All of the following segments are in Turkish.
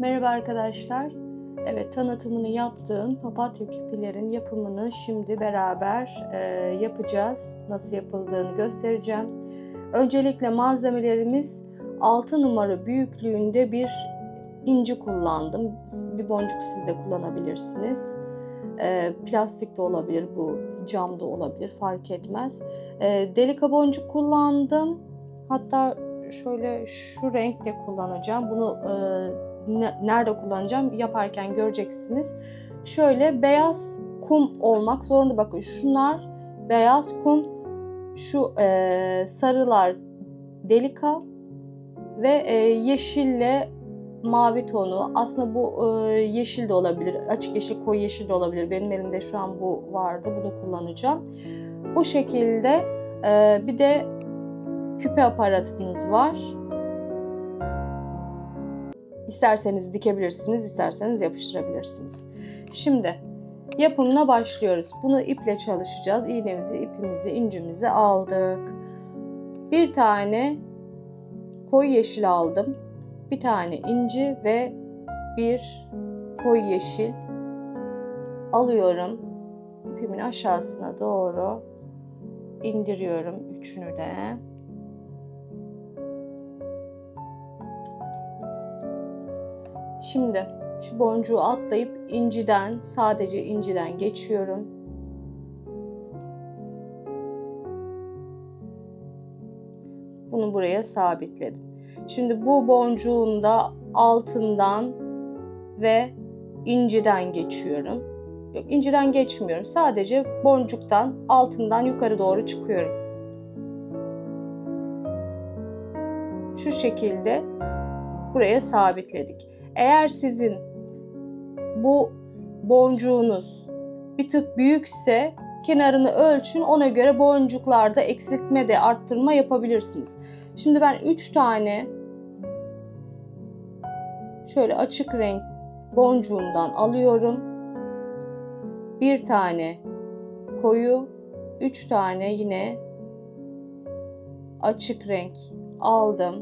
Merhaba arkadaşlar. Evet, tanıtımını yaptığım papatya küpelerin yapımını şimdi beraber yapacağız. Nasıl yapıldığını göstereceğim. Öncelikle malzemelerimiz 6 numara büyüklüğünde bir inci kullandım. Bir boncuk siz de kullanabilirsiniz. Plastik de olabilir, bu cam da olabilir, fark etmez. Delika boncuk kullandım. Hatta şöyle şu renk de kullanacağım. Bunu nerede kullanacağım yaparken göreceksiniz. Şöyle beyaz kum olmak zorunda. Bakın şunlar beyaz kum, şu sarılar delika ve yeşille mavi tonu. Aslında bu yeşil de olabilir, açık yeşil, koyu yeşil de olabilir. Benim elimde şu an bu vardı, bunu kullanacağım. Bu şekilde bir de küpe aparatımız var. İsterseniz dikebilirsiniz, isterseniz yapıştırabilirsiniz. Şimdi yapımına başlıyoruz. Bunu iple çalışacağız. İğnemizi, ipimizi, incimizi aldık. Bir tane koyu yeşil aldım. Bir tane inci ve bir koyu yeşil alıyorum. İpimin aşağısına doğru indiriyorum üçünü de. Şimdi şu boncuğu atlayıp sadece inciden geçiyorum. Bunu buraya sabitledim. Şimdi bu boncuğun da altından ve inciden geçiyorum. Yok, inciden geçmiyorum. Sadece boncuktan, altından yukarı doğru çıkıyorum. Şu şekilde buraya sabitledik. Eğer sizin bu boncuğunuz bir tık büyükse kenarını ölçün, ona göre boncuklarda eksiltme de arttırma yapabilirsiniz. Şimdi ben 3 tane şöyle açık renk boncuğundan alıyorum. Bir tane koyu, 3 tane yine açık renk aldım.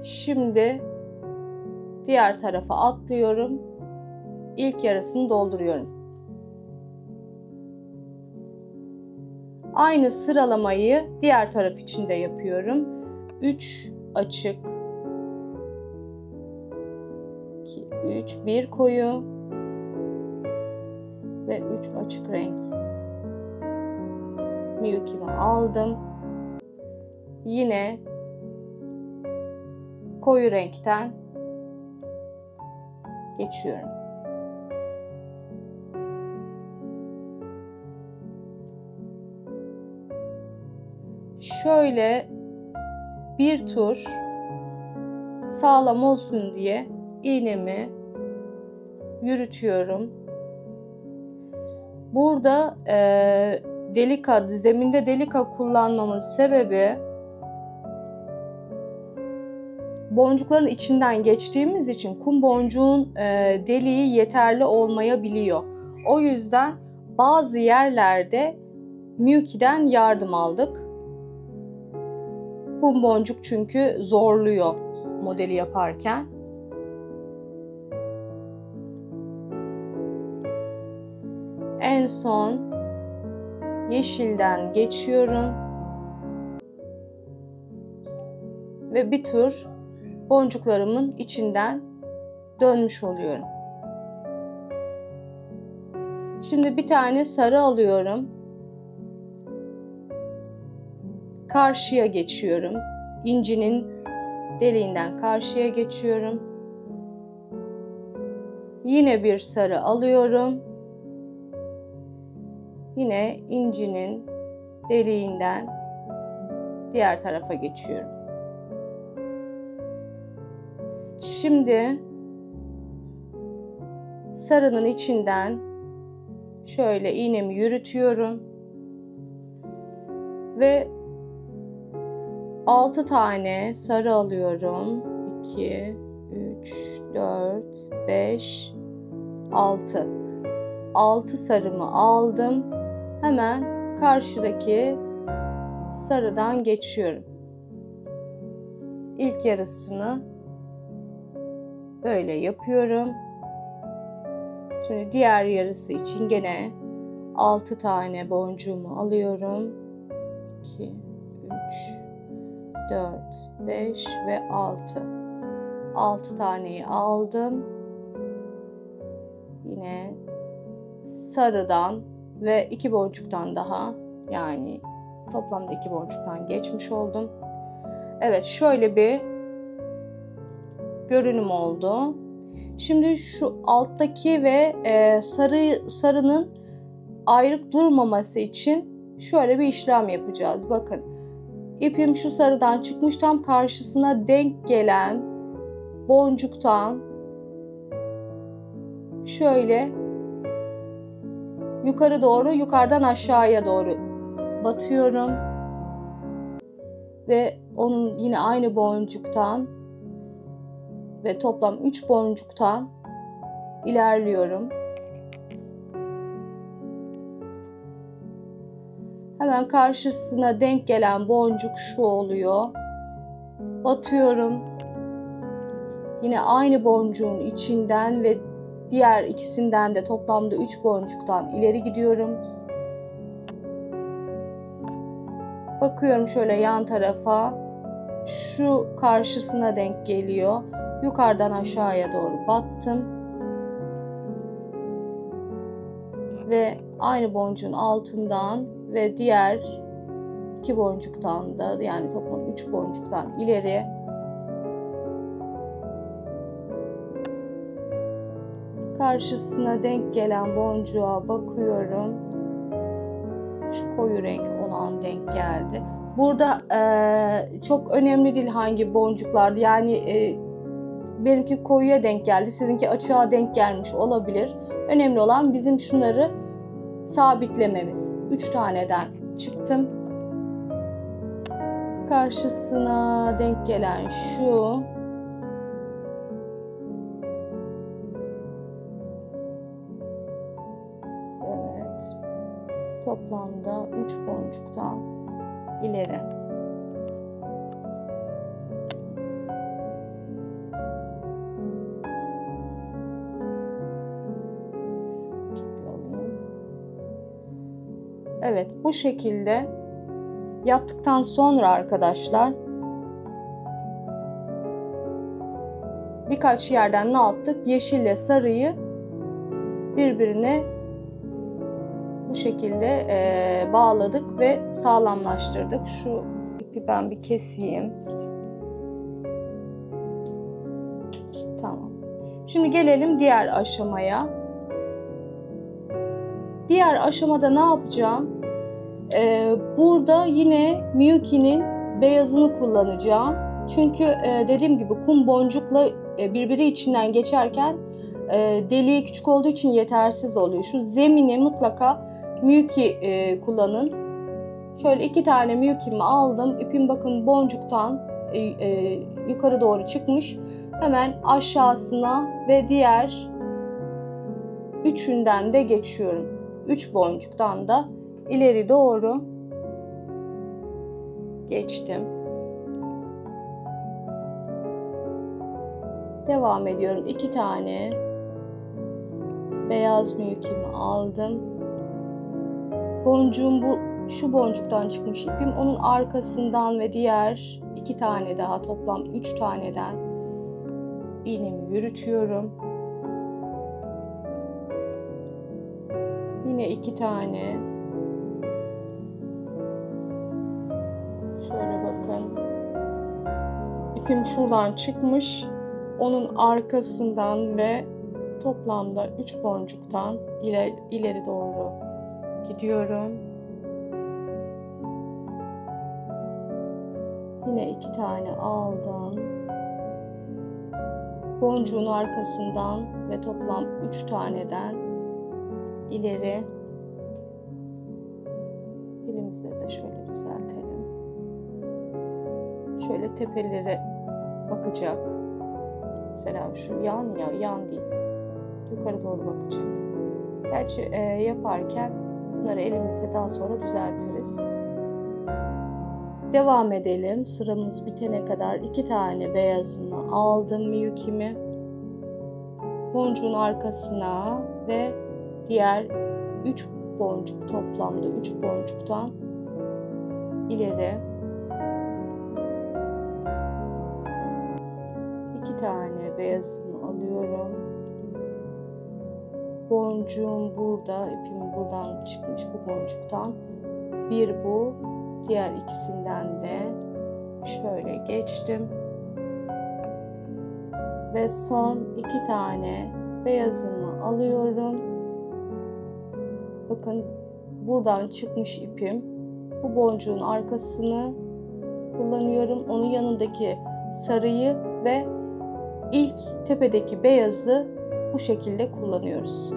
Şimdi diğer tarafa atlıyorum. İlk yarısını dolduruyorum. Aynı sıralamayı diğer taraf için de yapıyorum. 3 açık, 2, 3, 1 koyu ve 3 açık renk miyukimi aldım. Yine koyu renkten geçiyorum. Şöyle bir tur sağlam olsun diye iğnemi yürütüyorum. Burada zeminde delika kullanmamın sebebi, boncukların içinden geçtiğimiz için kum boncuğun deliği yeterli olmayabiliyor. O yüzden bazı yerlerde Miyuki'den yardım aldık. Kum boncuk çünkü zorluyor modeli yaparken. En son yeşilden geçiyorum ve bir tur boncuklarımın içinden dönmüş oluyorum. Şimdi bir tane sarı alıyorum. Karşıya geçiyorum. İncinin deliğinden karşıya geçiyorum. Yine bir sarı alıyorum. Yine incinin deliğinden diğer tarafa geçiyorum. Şimdi sarının içinden şöyle iğnemi yürütüyorum ve 6 tane sarı alıyorum. 2, 3, 4, 5, 6. 6 sarımı aldım. Hemen karşıdaki sarıdan geçiyorum. ilk yarısını böyle yapıyorum. Şimdi diğer yarısı için gene 6 tane boncuğumu alıyorum. 2, 3, 4, 5 ve 6. 6 taneyi aldım. Yine sarıdan ve 2 boncuktan daha, yani toplamda 2 boncuktan geçmiş oldum. Evet, şöyle bir görünüm oldu. Şimdi şu alttaki ve sarının ayrık durmaması için şöyle bir işlem yapacağız. Bakın, ipim şu sarıdan çıkmış, tam karşısına denk gelen boncuktan şöyle yukarı doğru, yukarıdan aşağıya doğru batıyorum ve onun yine aynı boncuktan ve toplam 3 boncuktan ilerliyorum. Hemen karşısına denk gelen boncuk şu oluyor. Batıyorum. Yine aynı boncuğun içinden ve diğer ikisinden de toplamda 3 boncuktan ileri gidiyorum. Bakıyorum şöyle yan tarafa. Şu karşısına denk geliyor. Yukarıdan aşağıya doğru battım. Ve aynı boncuğun altından ve diğer 2 boncuktan da, yani toplam 3 boncuktan ileri karşısına denk gelen boncuğa bakıyorum. Şu koyu renk olan denk geldi. Burada çok önemli değil hangi boncuklar, yani benimki koyuya denk geldi, sizinki açığa denk gelmiş olabilir. Önemli olan bizim şunları sabitlememiz. 3 taneden çıktım. Karşısına denk gelen şu. Evet. Toplamda 3 boncuktan ileri. Evet, bu şekilde yaptıktan sonra arkadaşlar birkaç yerden ne yaptık? Yeşille sarıyı birbirine bu şekilde bağladık ve sağlamlaştırdık. Şu ipi ben bir keseyim. Tamam. Şimdi gelelim diğer aşamaya. Diğer aşamada ne yapacağım? Burada yine Miyuki'nin beyazını kullanacağım. Çünkü dediğim gibi kum boncukla birbiri içinden geçerken deliği küçük olduğu için yetersiz oluyor. Şu zemini mutlaka Miyuki kullanın. Şöyle 2 tane Miyuki'mi aldım. İpim bakın boncuktan yukarı doğru çıkmış. Hemen aşağısına ve diğer üçünden de geçiyorum. 3 boncuktan da ileri doğru geçtim. Devam ediyorum. 2 tane beyaz Miyuki'mi aldım. Boncuğum şu boncuktan çıkmış ipim. Onun arkasından ve diğer 2 tane daha, toplam 3 taneden iğnemi yürütüyorum. Yine 2 tane. Şöyle bakın. İpim şuradan çıkmış. Onun arkasından ve toplamda 3 boncuktan ileri doğru gidiyorum. Yine 2 tane aldım. Boncuğun arkasından ve toplam 3 taneden ileri. Elimize de şöyle düzeltelim. Şöyle tepeleri bakacak. Mesela şu yan değil. Yukarı doğru bakacak. Gerçi yaparken bunları elimizle daha sonra düzeltiriz. Devam edelim. Sıramız bitene kadar 2 tane beyazımı aldım, Miyuki'mi. Boncuğun arkasına ve diğer 3 boncuk, toplamda 3 boncuktan ileri 2 tane beyazımı alıyorum. Boncuğum burada, ipim buradan çıkmış bu boncuktan. Bir bu, diğer ikisinden de şöyle geçtim. Ve son 2 tane beyazımı alıyorum. Bakın buradan çıkmış ipim. Bu boncuğun arkasını kullanıyorum. Onun yanındaki sarıyı ve ilk tepedeki beyazı bu şekilde kullanıyoruz.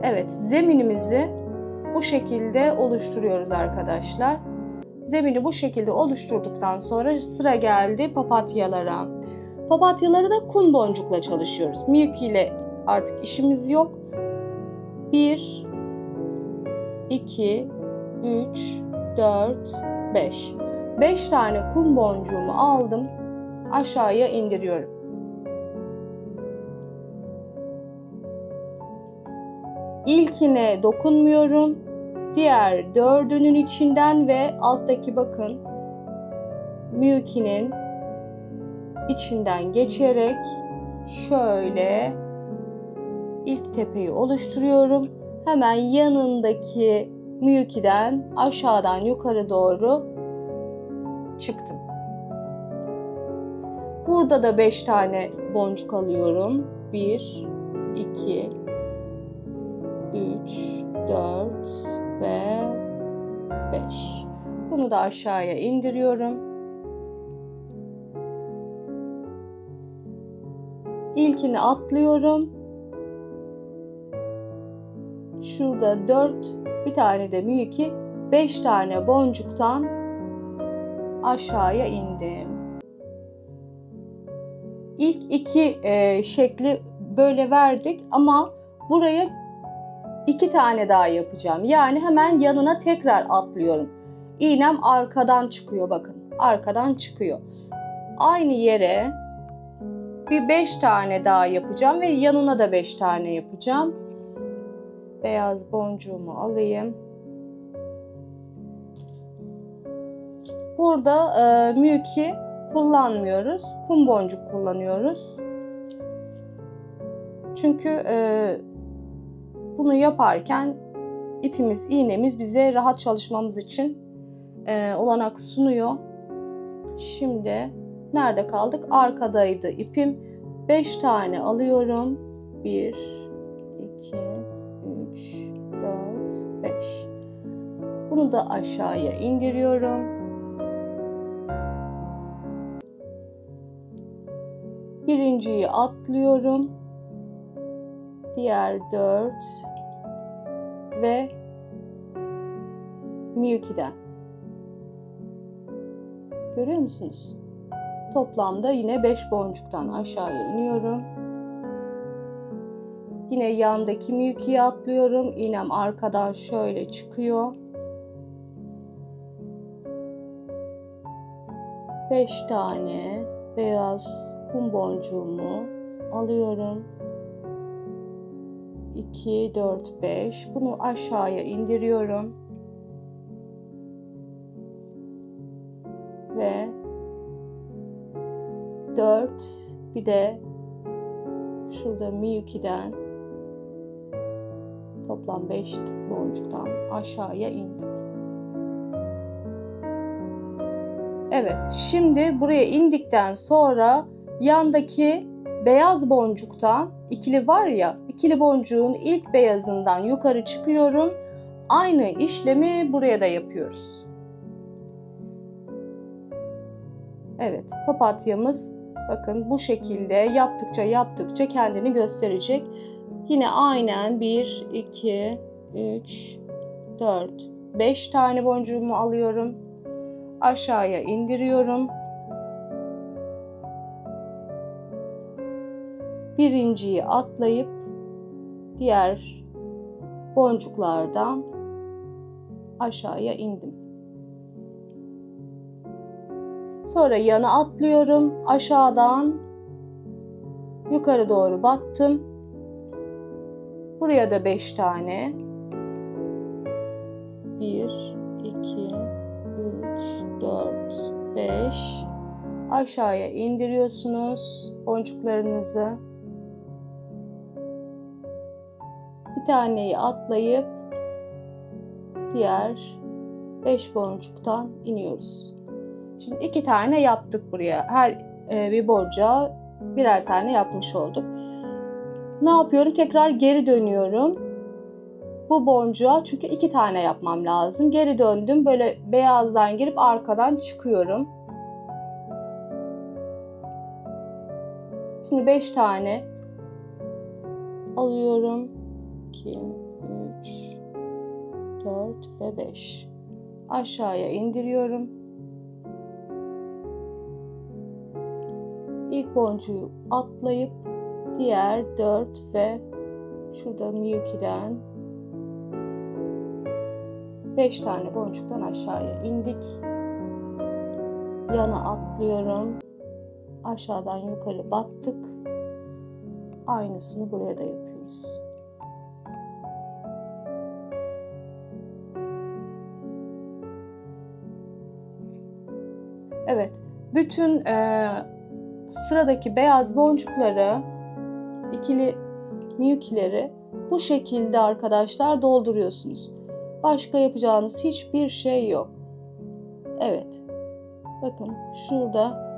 Evet, zeminimizi bu şekilde oluşturuyoruz arkadaşlar. Zemini bu şekilde oluşturduktan sonra sıra geldi papatyalara. Papatyaları da kum boncukla çalışıyoruz. Miyuki ile artık işimiz yok. 1, 2, 3, 4, 5. 5 tane kum boncuğumu aldım. Aşağıya indiriyorum. İlkine dokunmuyorum. Diğer 4'ünün içinden ve alttaki bakın Miyuki'nin içinden geçerek şöyle ilk tepeyi oluşturuyorum. Hemen yanındaki Miyuki'den aşağıdan yukarı doğru çıktım. Burada da 5 tane boncuk alıyorum. 1, 2, 3, 4 ve 5. Bunu da aşağıya indiriyorum. İlkini atlıyorum. Şurada 4, bir tane de Miyuki, 5 tane boncuktan aşağıya indim. İlk 2 şekli böyle verdik ama buraya 2 tane daha yapacağım. Yani hemen yanına tekrar atlıyorum. İğnem arkadan çıkıyor, bakın. Arkadan çıkıyor. Aynı yere bir 5 tane daha yapacağım ve yanına da 5 tane yapacağım. Beyaz boncuğumu alayım. Burada Miyuki kullanmıyoruz. Kum boncuk kullanıyoruz. Çünkü bunu yaparken ipimiz, iğnemiz bize rahat çalışmamız için olanak sunuyor. Şimdi nerede kaldık? Arkadaydı ipim. 5 tane alıyorum. 1, 2, 3, 4, 5. Bunu da aşağıya indiriyorum. Birinciyi atlıyorum. Diğer 4 ve Miyuki'den. Görüyor musunuz? Toplamda yine 5 boncuktan aşağıya iniyorum. Yine yandaki Miyuki'ye atlıyorum. İğnem arkadan şöyle çıkıyor. 5 tane beyaz kum boncuğumu alıyorum. 2, 4, 5. Bunu aşağıya indiriyorum. Ve 4, bir de şurada Miyuki'den toplam 5 boncuktan aşağıya indim. Evet, şimdi buraya indikten sonra yandaki beyaz boncuktan, ikili var ya, ikili boncuğun ilk beyazından yukarı çıkıyorum. Aynı işlemi buraya da yapıyoruz. Evet, papatyamız bakın bu şekilde yaptıkça kendini gösterecek. Yine aynen 1, 2, 3, 4, 5 tane boncuğumu alıyorum. Aşağıya indiriyorum. Birinciyi atlayıp diğer boncuklardan aşağıya indim. Sonra yana atlıyorum. Aşağıdan yukarı doğru battım. Buraya da 5 tane. 1, 2, 3, 4, 5. Aşağıya indiriyorsunuz boncuklarınızı. Bir taneyi atlayıp diğer 5 boncuktan iniyoruz. Şimdi 2 tane yaptık buraya. Her bir boncuğa birer tane yapmış olduk. Ne yapıyorum? Tekrar geri dönüyorum. Bu boncuğa çünkü 2 tane yapmam lazım. Geri döndüm. Böyle beyazdan girip arkadan çıkıyorum. Şimdi 5 tane alıyorum. 2, 3, 4 ve 5. Aşağıya indiriyorum. İlk boncuğu atlayıp diğer 4 ve şurada Miyuki'den 5 tane boncuktan aşağıya indik. Yana atlıyorum. Aşağıdan yukarı battık. Aynısını buraya da yapıyoruz. Evet, bütün sıradaki beyaz boncukları, ikili Miyuki'leri bu şekilde arkadaşlar dolduruyorsunuz. Başka yapacağınız hiçbir şey yok. Evet, bakın şurada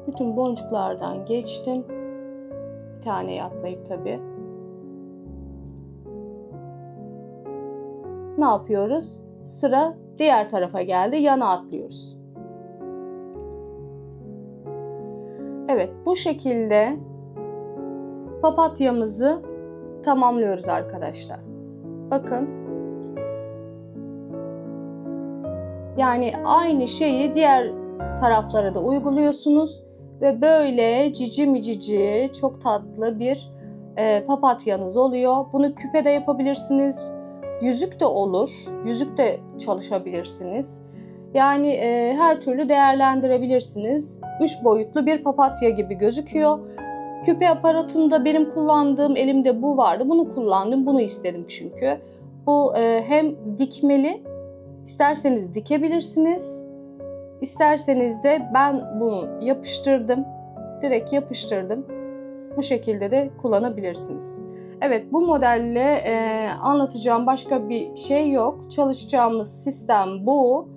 bütün boncuklardan geçtim. Bir taneyi atlayıp tabii. Ne yapıyoruz? Sıra diğer tarafa geldi. Yana atlıyoruz. Evet, bu şekilde papatyamızı tamamlıyoruz arkadaşlar. Bakın. Yani aynı şeyi diğer taraflara da uyguluyorsunuz ve böyle cici micici çok tatlı bir papatyanız oluyor. Bunu küpe de yapabilirsiniz. Yüzük de olur. Yüzük de çalışabilirsiniz. Yani her türlü değerlendirebilirsiniz. 3 boyutlu bir papatya gibi gözüküyor. Küpe aparatımda benim kullandığım, elimde bu vardı. Bunu kullandım. Bunu istedim çünkü. Bu hem dikmeli, isterseniz dikebilirsiniz. İsterseniz de ben bunu yapıştırdım. Direkt yapıştırdım. Bu şekilde de kullanabilirsiniz. Evet, bu modelle anlatacağım başka bir şey yok. Çalışacağımız sistem bu.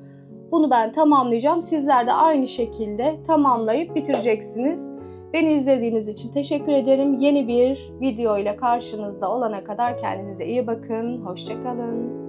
Bunu ben tamamlayacağım. Sizler de aynı şekilde tamamlayıp bitireceksiniz. Beni izlediğiniz için teşekkür ederim. Yeni bir video ile karşınızda olana kadar kendinize iyi bakın. Hoşça kalın.